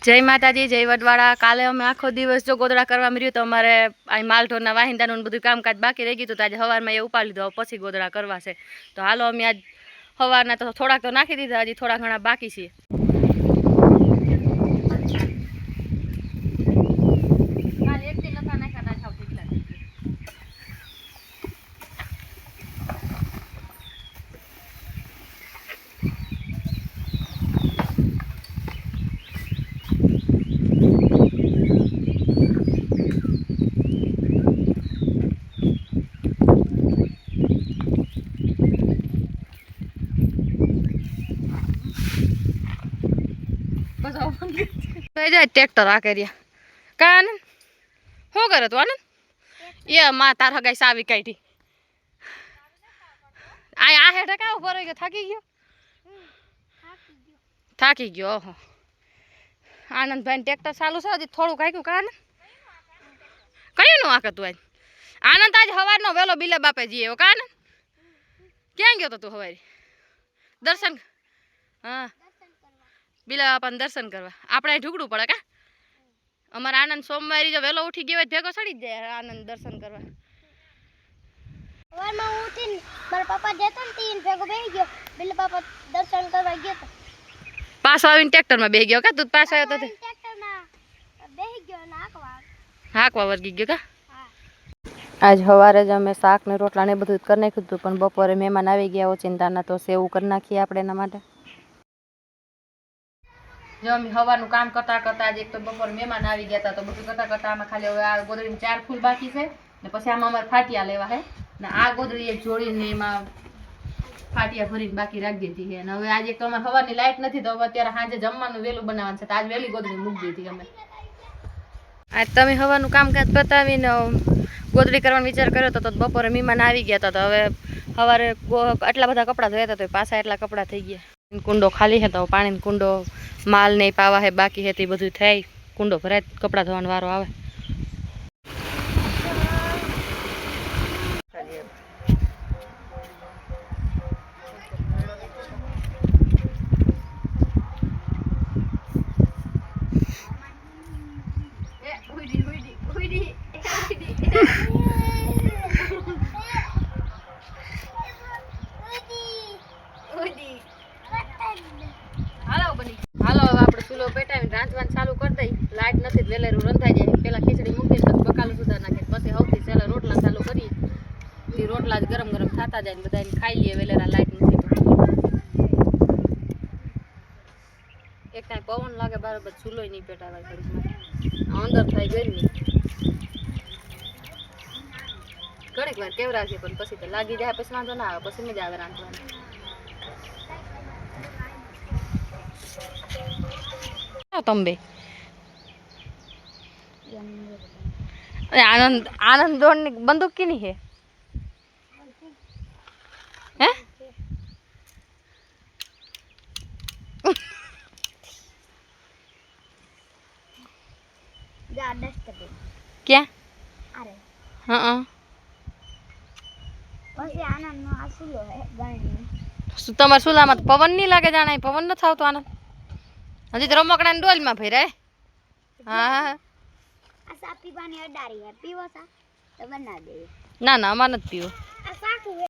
जय माताजी जय वडवाड़ा। काले अमे आखो दिवस जो गोदड़ा करवा रह्યું तो अमारे आ मालढोરના વાહિંદાનું બધું કામકાજ બાકી રહી ગયું તો આજે સવારમાં એ ઉપાડી લીધો પછી ગોદડા કરવા છે તો હાલો અમે આજ સવારના તો થોડાક તો નાખી દીધા હજી થોડા ઘણા બાકી છે કાલ એક થી નતા નાખ્યા તા થાવ કેટલા ट्रेक्टर आ कर का आनंद शू करे तू आनंद ये माँ तार हगाई सावी काढ़ी आ हेठे क्या उभो रही गयो थाकी गयो ओहो आनंद भाई ट्रेक्टर चालू है हजी थोड़ू काक्यू का आनंद कई नु आके तू आज आनंद आज हवार नो वेलो बिले बापे जीए का आनंद क्या गयो तो तू हवारी दर्शन हाँ बिला बापा दर्शन करवा आपणे ढूकड़ू पड़े का अमर आनंद सोमवारी जो वेलो उठी गयो भेगो चढ़ी जाए आनंद दर्शन करवा सवार में उठीने मारा पापा जता ने तीन भेगो बेही गयो बिला बापा दर्शन करवा गयो तो पास आवीने ट्रेक्टर में बेही गयो का तू पास आयो तो ट्रेक्टर में बेही गयो ने हाकवा वर्गी गयो का आज हवारे ज अमे शाक ने रोटला ने बधुं कर नाख्युं हतुं पण बपोरे मेहमान आवी गया ओचिंताना तो सेव कर नाखीए आपणे एना माटे जो अमे हवारनुं काम करता करता आज एक तो बपोर मेहमान आवी गया था तो बधुं करता करता आमां खाली हवे आ गोदड़ी में 4 फूल बाकी छे ने पछी आमां अमारे फाटिया लेवा है ने आ गोदड़ी एक जोड़ीने एमां फाटिया भरीने बाकी राखी दीधी है ने हवे आज एक तो अमारे हवारनी लाइट नथी तो हवे अत्यारे साँजे जमवानुं वेलुं बनाववानुं छे तो आज वेली गोदड़ी मूकी दीधी अमे आज तमे हवारनुं कामकाज पतावीने गोदड़ी करवानो विचार कर्यो तो बपोरे मेहमान आवी गया था तो हवे सवारे आटला बधा कपड़ा धोया था तो पाछा एटला कपड़ा थई गया कुंडो खाली है तो पानी कुंडो माल नहीं पावा है बाकी है बधु थाय कुंडो भराय कपड़ा धोવાનો वारो आवे हालो हवे आपणे चूलो पेटावीने रांधवानुं चालू कर दई लाइट नथी वेलेरू रंधाई जाय पेला खीचड़ी मूकी दे पछी बकालू सुधार नाखे पछी हौથી छेल्ले रोटला चालू करीए ई रोटला ज गरम गरम थाता जाय ने बधाने खाई लीए वेलेरा लाइट नथी एक टाइम पवन लागे बराबर चूलोय नहीं पेटावाय घડીકમાં अंदर थाय गरमी घડીक વાર કેવરાશે પણ પછી તો લાગી જાય પછી વાંધો ના આવે પછી મજા આવે રાંધવાની तंबे आनंद आनंद दौड़ने बंदूक की नहीं है हैं क्या अरे हाँ आनंद नो आ सुलो है गाड़ी तमार सुलामां पवन नहीं लागे जाने पवन न थावतो आनंद हजी तो रमकड़ा डोल में भराय हाँ आ सा पीवानी अडारी है पीवो सा तो बना दे ना ना अमार नथी पीवो आ साकू